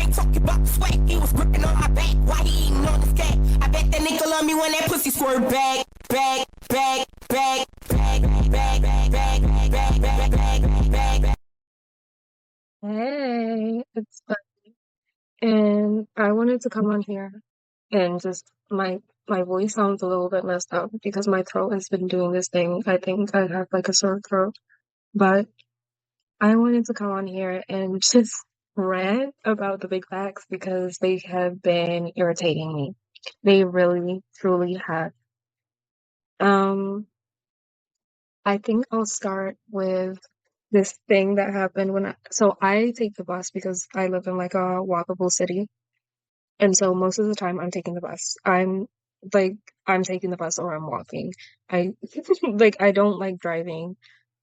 ain't talking about the sweat. He was gripping on my back while he eating on the cat. I bet that nigga love me when that pussy squirt back, back, back, back, back, back, back, back, back, back, back, back, back. Hey, it's and I wanted to come on here and just my voice sounds a little bit messed up because my throat has been doing this thing. I think I have like a sore throat, but I wanted to come on here and just rant about the big facts because they have been irritating me. They really, truly have. Um, I think I'll start with this thing that happened so I take the bus because I live in like a walkable city. And so most of the time I'm taking the bus. Like I'm taking the bus or I'm walking. I like I don't like driving.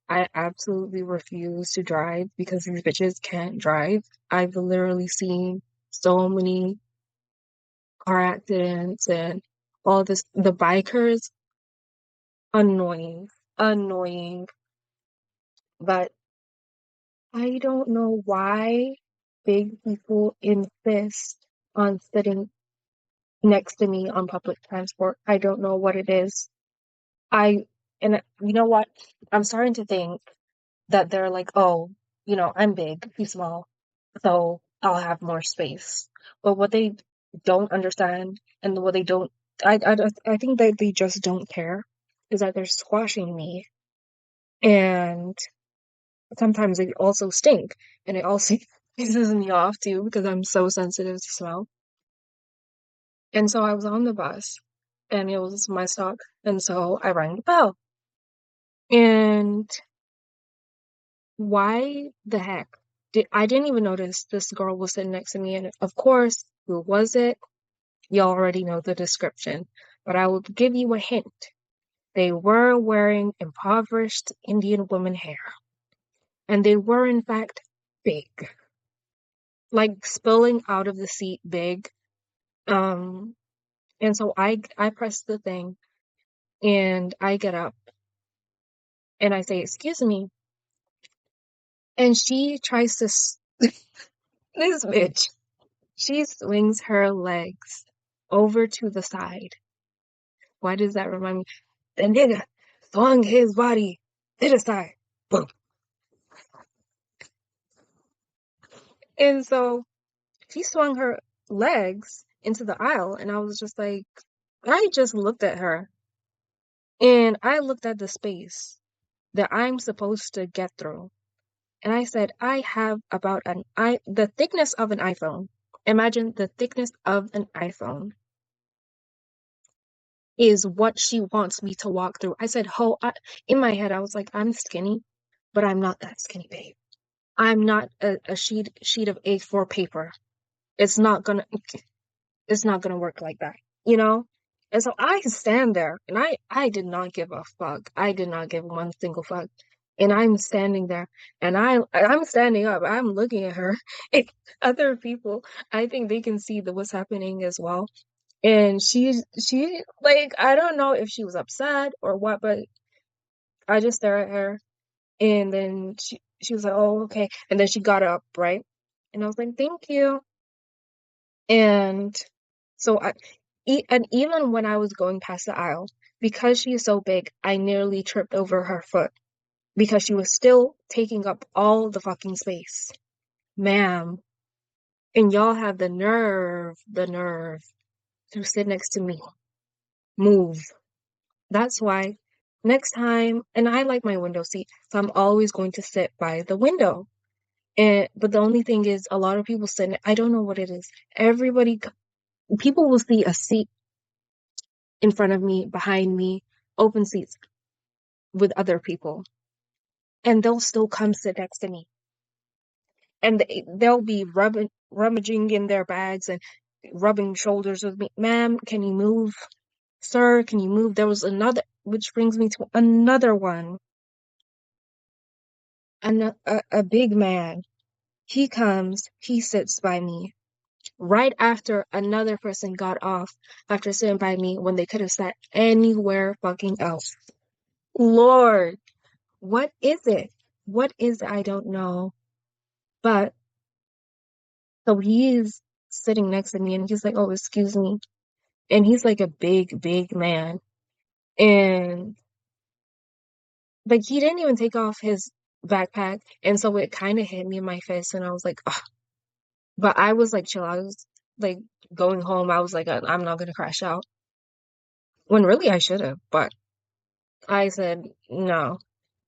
I absolutely refuse to drive because these bitches can't drive. I've literally seen so many car accidents and all this. The bikers, annoying, annoying. But I don't know why big people insist on sitting next to me on public transport. I don't know what it is. I, and you know what? I'm starting to think that they're like, oh, I'm big, he's small, so I'll have more space. But what they don't understand and what they don't, I think that they just don't care is that they're squashing me. And sometimes they also stink. And it also pisses me off too because I'm so sensitive to smell. And so I was on the bus and it was my stop. And so I rang the bell. And why the heck I didn't even notice this girl was sitting next to me. And of course, who was it? You already know the description, but I will give you a hint. They were wearing impoverished Indian woman hair, and they were in fact big, like spilling out of the seat big. Um, and so I press the thing and I get up and I say, "Excuse me," and she tries to this bitch. She swings her legs over to the side. Why does that remind me? The nigga swung his body to the side. Boom. And so she swung her legs into the aisle, and I was just like, I just looked at her, and I looked at the space that I'm supposed to get through. And I said, I have about the thickness of an iPhone. Imagine the thickness of an iPhone is what she wants me to walk through. I said, in my head, I was like, I'm skinny, but I'm not that skinny, babe. I'm not a sheet of A4 paper. It's not gonna it's not gonna work like that, you know? And so I stand there and I did not give a fuck. I did not give one single fuck. And I'm standing there and I'm standing up. I'm looking at her. And other people, I think they can see what's happening as well. And she like I don't know if she was upset or what, but I just stare at her and then she was like, "Oh, okay." And then she got up, right? And I was like, "Thank you." And so and even when I was going past the aisle, because she is so big, I nearly tripped over her foot because she was still taking up all the fucking space. Ma'am, and y'all have the nerve to sit next to me. Move. That's why next time, and I like my window seat, so I'm always going to sit by the window. But the only thing is, a lot of people sit. I don't know what it is. People will see a seat in front of me, behind me, open seats with other people, and they'll still come sit next to me, and they'll be rummaging in their bags and rubbing shoulders with me. Ma'am, can you move? Sir, can you move? There was another, which brings me to another one. A big man. He comes, he sits by me right after another person got off after sitting by me when they could have sat anywhere fucking else. Lord, what is it? What is it? I don't know. But So he's sitting next to me and he's like, "Oh, excuse me." And he's like a big, big man. And like he didn't even take off his backpack. And so it kind of hit me in my face and I was like, ugh. But I was like chill. I was like going home. I was like, I'm not gonna crash out. When really I should have, but I said no.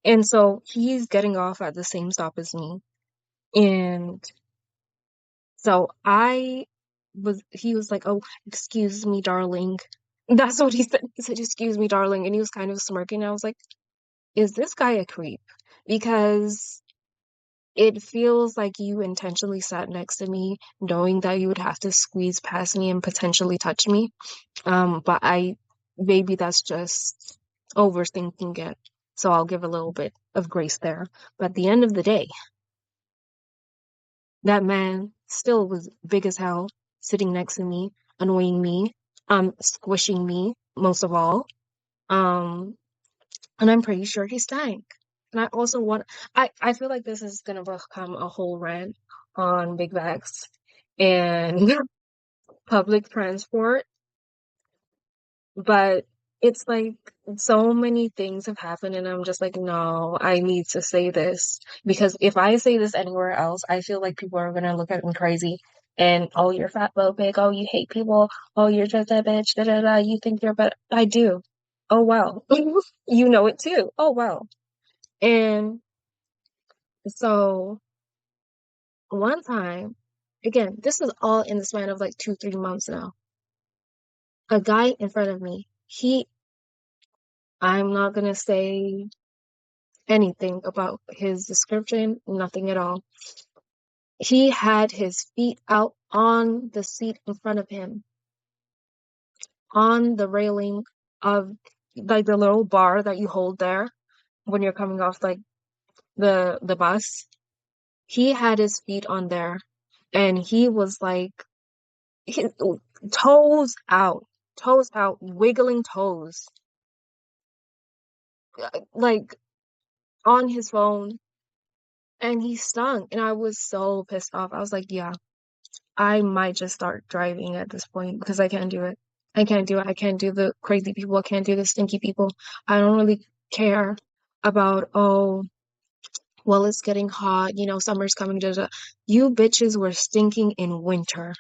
And so he's getting off at the same stop as me. And so he was like, "Oh, excuse me, darling." That's what he said. He said, "Excuse me, darling." And he was kind of smirking. I was like, is this guy a creep? Because it feels like you intentionally sat next to me, knowing that you would have to squeeze past me and potentially touch me. But maybe that's just overthinking it. So I'll give a little bit of grace there. But at the end of the day, that man still was big as hell, sitting next to me, annoying me, squishing me, most of all. Um, and I'm pretty sure he stank. And I also I feel like this is gonna become a whole rant on big bags and public transport, but it's like so many things have happened, and I'm just like, no, I need to say this because if I say this anywhere else, I feel like people are gonna look at me crazy. And oh, you're fat phobic. Oh, you hate people. Oh, you're just a bitch. Da da da. You think you're better. I do. Oh well. You know it too. Oh well. And so one time, again, this is all in the span of like 2, 3 months now. A guy in front of me, I'm not gonna say anything about his description, nothing at all. He had his feet out on the seat in front of him, on the railing of like the little bar that you hold there when you're coming off like the bus. He had his feet on there and he was like his toes out, wiggling toes, like on his phone, and he stunk. And I was so pissed off. I was like, yeah, I might just start driving at this point because I can't do it. I can't do it. I can't do the crazy people. I can't do the stinky people. I don't really care about, oh, well, it's getting hot, summer's coming. Da, da. You bitches were stinking in winter.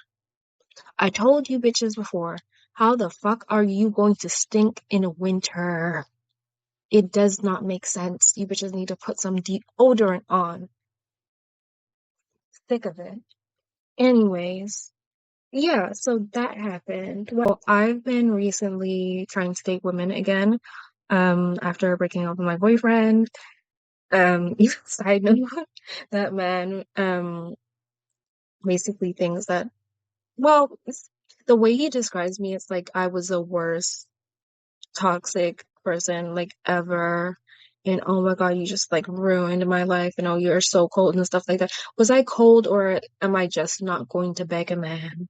I told you bitches before, how the fuck are you going to stink in winter? It does not make sense. You bitches need to put some deodorant on. Sick of it. Anyways, yeah, so that happened. Well, I've been recently trying to date women again, after breaking up with my boyfriend. Side note, that man, basically thinks that, well, the way he describes me, it's like I was the worst toxic person like ever. And oh my God, you just like ruined my life and oh, you're so cold and stuff like that. Was I cold or am I just not going to beg a man?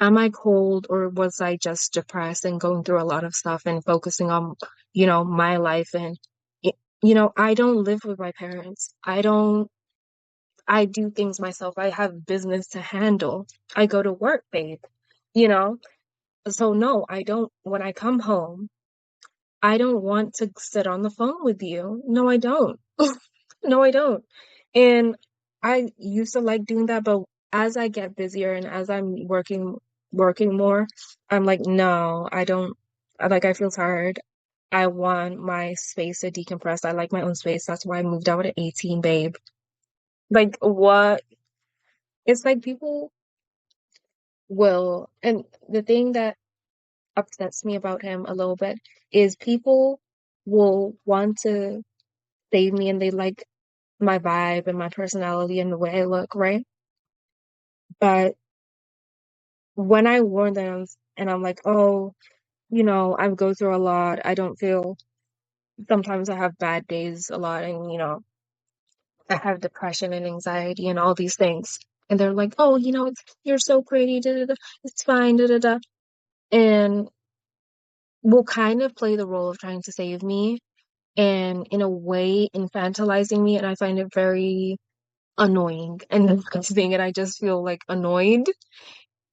Am I cold or was I just depressed and going through a lot of stuff and focusing on, my life and, I don't live with my parents. I do things myself. I have business to handle. I go to work, babe, you know? So no, I don't, when I come home, I don't want to sit on the phone with you. No, I don't. No, I don't. And I used to like doing that, but as I get busier and as I'm working more, I'm like, no, I don't I feel tired. I want my space to decompress. I like my own space. That's why I moved out at 18, babe. Like what? It's like people will, and the thing that upsets me about him a little bit is people will want to save me and they like my vibe and my personality and the way I look, right? But when I warn them and I'm like, oh, I go through a lot. I don't feel, sometimes I have bad days a lot and, I have depression and anxiety and all these things. And they're like, oh, you're so pretty, da, da, da. It's fine, da, da, da. And will kind of play the role of trying to save me and in a way infantilizing me. And I find it very annoying and disgusting, and I just feel like annoyed.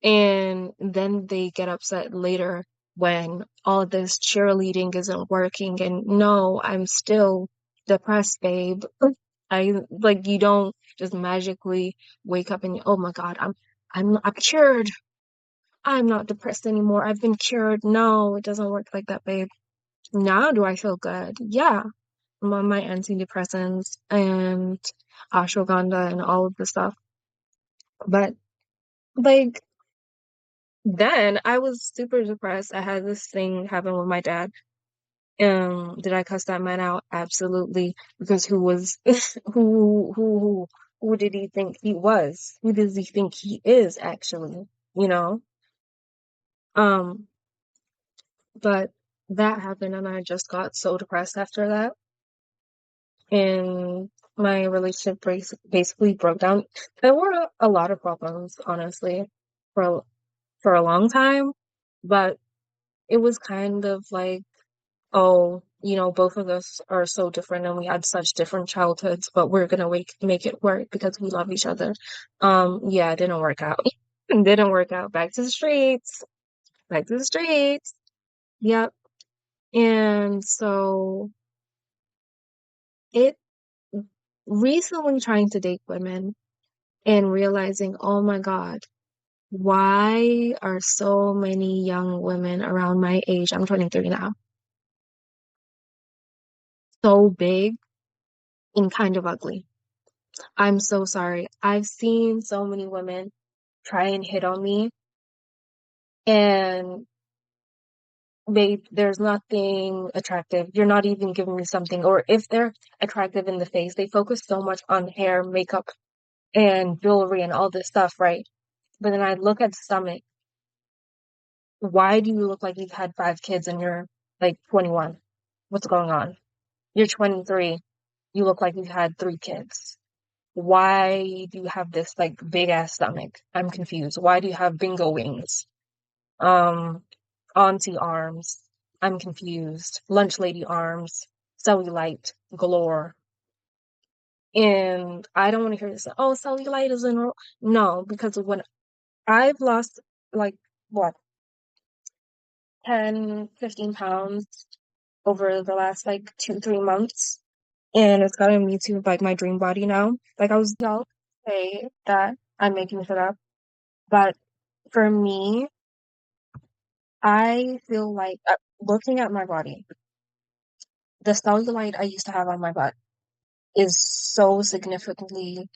And then they get upset later when all this cheerleading isn't working. And no, I'm still depressed, babe. I like you don't just magically wake up and oh my God, I'm cured. I'm not depressed anymore. I've been cured. No, it doesn't work like that, babe. Now do I feel good? Yeah. I'm on my antidepressants and ashwagandha and all of the stuff. But like then I was super depressed. I had this thing happen with my dad. Did I cuss that man out? Absolutely. Because who was who did he think he was? Who does he think he is actually? You know? Um, but that happened and I just got so depressed after that. And my relationship basically broke down. There were a lot of problems, honestly, for for a long time, but it was kind of like, oh, both of us are so different and we had such different childhoods, but we're gonna make it work because we love each other. Yeah, it didn't work out. It didn't work out. Back to the streets. Back to the streets. Yep. And so it recently trying to date women and realizing, oh my God, why are so many young women around my age, I'm 23 now, so big and kind of ugly? I'm so sorry. I've seen so many women try and hit on me, and babe, there's nothing attractive. You're not even giving me something. Or if they're attractive in the face, they focus so much on hair, makeup, and jewelry and all this stuff, right? But then I look at the stomach. Why do you look like you've had 5 kids and you're like 21? What's going on? You're 23. You look like you've had 3 kids. Why do you have this like big ass stomach? I'm confused. Why do you have bingo wings? Um, auntie arms. I'm confused. Lunch lady arms. Cellulite galore. And I don't want to hear this. Oh, cellulite is in. No, because when I've lost like what 10, 15 pounds over the last like 2, 3 months, and it's gotten me to like my dream body now. Like I was y'all say that I'm making shit up, but for me, I feel like looking at my body, the cellulite I used to have on my butt is so significantly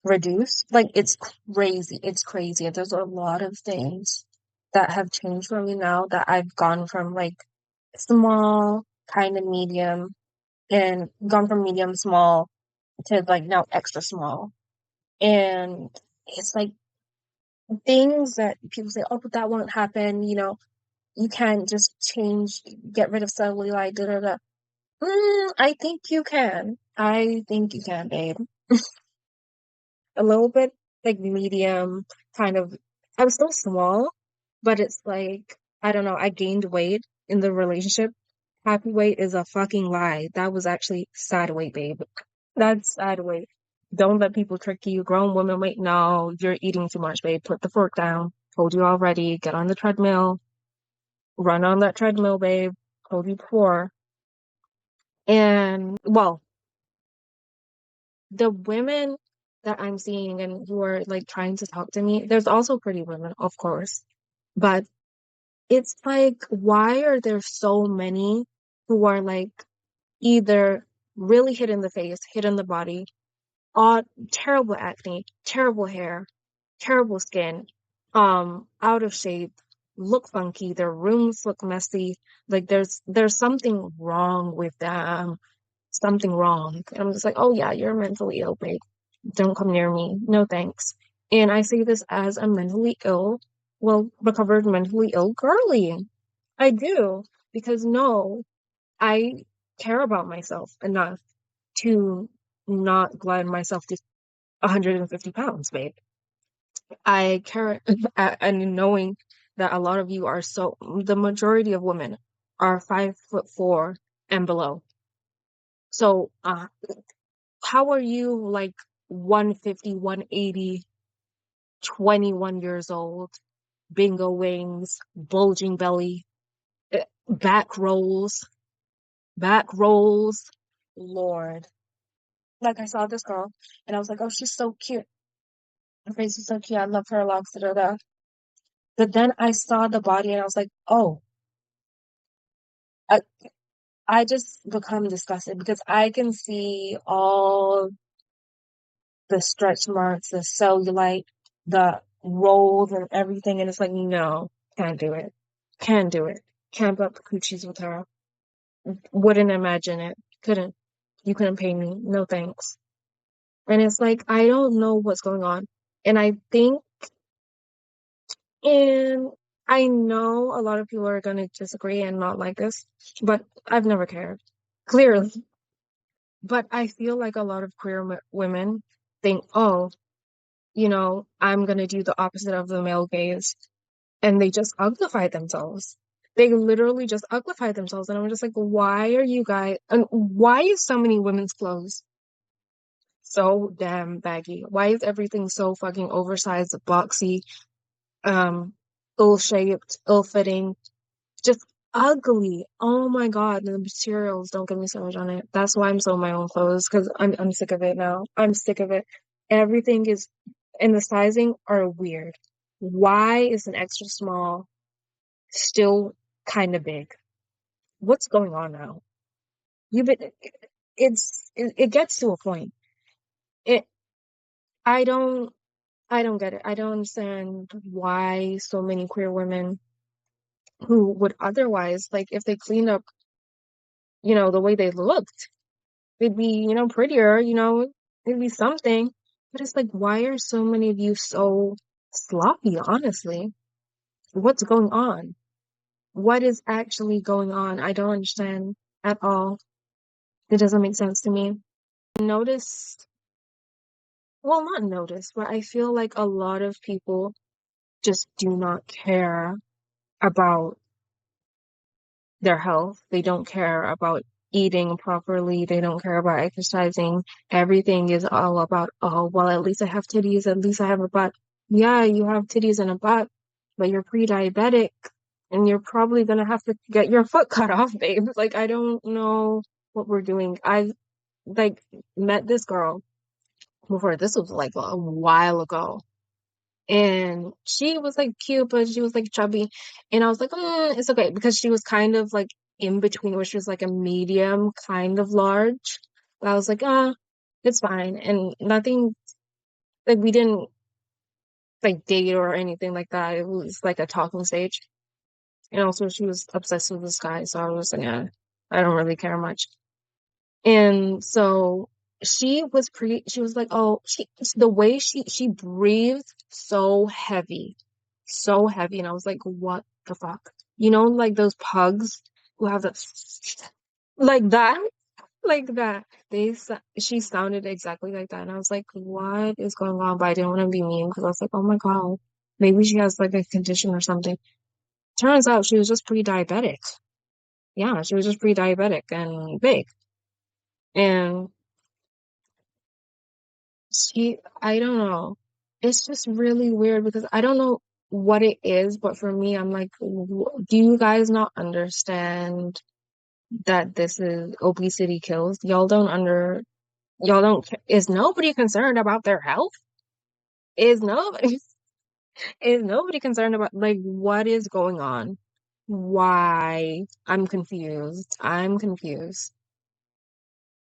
reduced. Like it's crazy. It's crazy. There's a lot of things that have changed for me now that I've gone from like small, kind of medium, and gone from medium small to like now extra small. And it's like things that people say, oh, but that won't happen. You can't just change, get rid of cellulite, da da da. I think you can. I think you can, babe. A little bit like medium, kind of. I'm still small, but it's like, I don't know, I gained weight in the relationship. Happy weight is a fucking lie. That was actually sad weight, babe. That's sad weight. Don't let people trick you. Grown woman weight. No, you're eating too much, babe. Put the fork down. Told you already. Get on the treadmill. Run on that treadmill, babe. Told you before. And well, the women that I'm seeing and who are like trying to talk to me, there's also pretty women, of course. But it's like, why are there so many who are like either really hit in the face, hit in the body, all terrible acne, terrible hair, terrible skin, out of shape, look funky, their rooms look messy, like there's something wrong with them, something wrong. And I'm just like, oh yeah, you're mentally ill, babe. Don't come near me. No thanks. And I say this as a mentally ill, well, recovered mentally ill girly. I do. Because no, I care about myself enough to not glut myself to 150 pounds, babe. I care, and knowing that a lot of you are the majority of women are 5'4" and below. So, how are you like 150, 180, 21 years old, bingo wings, bulging belly, back rolls, back rolls. Lord. Like I saw this girl and I was like, oh, she's so cute. Her face is so cute. I love her locks. Da, da, da. But then I saw the body and I was like, oh, I, I just become disgusted because I can see all the stretch marks, the cellulite, the rolls and everything. And it's like, no, can't do it. Can't do it. Can't up the coochies with her. Wouldn't imagine it. Couldn't. You couldn't pay me. No thanks. And it's like, I don't know what's going on. And I think, and I know a lot of people are going to disagree and not like this, but I've never cared. Clearly. But I feel like a lot of queer women think, oh, I'm going to do the opposite of the male gaze. And they just uglify themselves. They literally just uglify themselves. And I'm just like, why are you guys, and why is so many women's clothes so damn baggy? Why is everything so fucking oversized, boxy, um, ill-shaped, ill-fitting, just ugly? Oh my God, the materials, don't get me started on it. That's why I'm sewing my own clothes, because I'm sick of it now. I'm sick of it. Everything is, and the sizing are weird. Why is an extra small still kind of big? What's going on now? You've been, it gets to a point. It, I don't, I don't get it. I don't understand why so many queer women who would otherwise, like, if they cleaned up, the way they looked, they'd be, prettier, it'd be something. But it's like, why are so many of you so sloppy, honestly? What's going on? What is actually going on? I don't understand at all. It doesn't make sense to me. Noticed, well, not noticed, but I feel like a lot of people just do not care about their health. They don't care about eating properly. They don't care about exercising. Everything is all about, oh, well, at least I have titties. At least I have a butt. Yeah, you have titties and a butt, but you're pre-diabetic and you're probably gonna have to get your foot cut off, babe. Like, I don't know what we're doing. I've, like, met this girl before. This was like a while ago. And she was like cute, but she was like chubby. And I was like, it's okay, because she was kind of like in between, which was like a medium kind of large. But I was like, it's fine. And nothing, like, we didn't like date or anything like that. It was like a talking stage. And also she was obsessed with this guy. So I was like, yeah, I don't really care much. And so she was like, oh, the way she breathed so heavy. And I was like, what the fuck? Like those pugs who have the, like that, like that. She sounded exactly like that. And I was like, what is going on? But I didn't want to be mean because I was like, oh my God, maybe she has like a condition or something. Turns out she was just pre-diabetic. Yeah, she was just pre-diabetic and big. And I don't know. It's just really weird because I don't know what it is, but for me, I'm like, do you guys not understand that this is obesity kills? Y'all don't, is nobody concerned about their health? Is nobody, is nobody concerned about, like, what is going on? Why? I'm confused. I'm confused.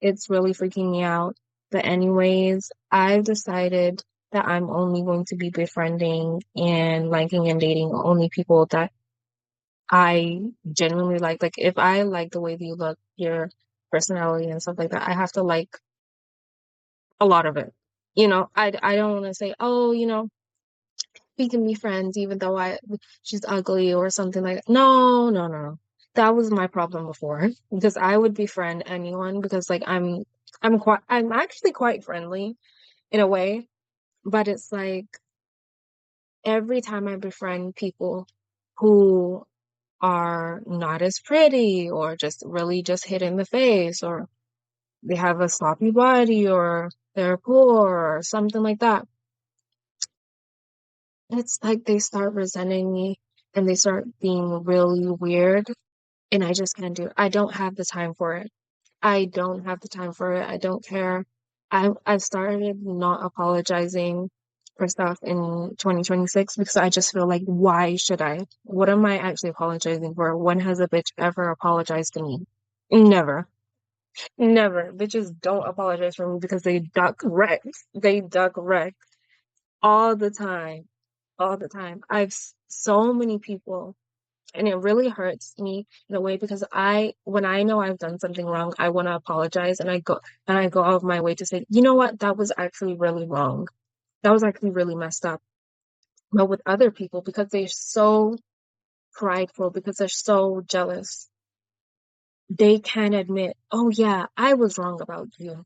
It's really freaking me out. But anyways, I've decided that I'm only going to be befriending and liking and dating only people that I genuinely like. Like, if I like the way that you look, your personality and stuff like that, I have to like a lot of it. I don't want to say, oh, we can be friends even though she's ugly or something like that. No, no, no, no. That was my problem before because I would befriend anyone because like I'm actually quite friendly in a way, but it's like every time I befriend people who are not as pretty or just really just hit in the face or they have a sloppy body or they're poor or something like that, it's like they start resenting me and they start being really weird, and I just can't do it. I don't have the time for it. I don't have the time for it. I don't care. I've started not apologizing for stuff in 2026 because I just feel like, why should I? What am I actually apologizing for? When has a bitch ever apologized to me? Never. Never. Bitches don't apologize for me because they duck wreck. They duck wreck all the time. All the time. So many people, and it really hurts me in a way because when I know I've done something wrong, I want to apologize, and I go out of my way to say, you know what, that was actually really wrong. That was actually really messed up. But with other people, because they're so prideful, because they're so jealous, they can't admit, oh yeah, I was wrong about you.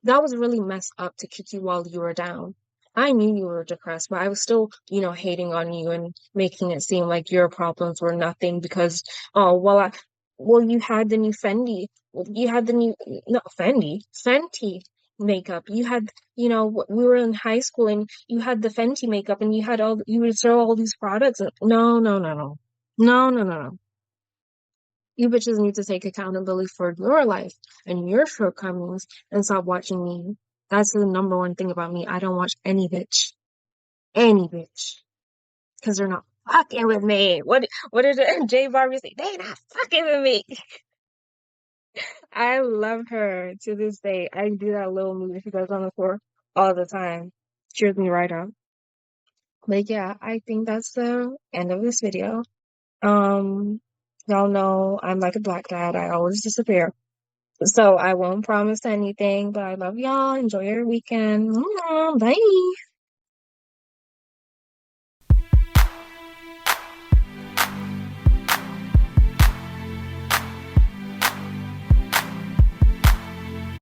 That was really messed up to kick you while you were down. I knew you were depressed, but I was still, hating on you and making it seem like your problems were nothing because, oh, you had the new Fendi, you had the new, not Fendi, Fenty makeup. You had, we were in high school and you had the Fenty makeup and you would throw all these products. No, no, no, no. No, no, no, no. You bitches need to take accountability for your life and your shortcomings and stop watching me. That's the number one thing about me. I don't watch any bitch, because they're not fucking with me. What did J Barbie say? They not fucking with me. I love her to this day. I do that little move she does on the floor all the time. Cheers me right up. But yeah, I think that's the end of this video. Um, y'all know I'm like a black dad. I always disappear. So I won't promise anything, but I love y'all. Enjoy your weekend. Bye.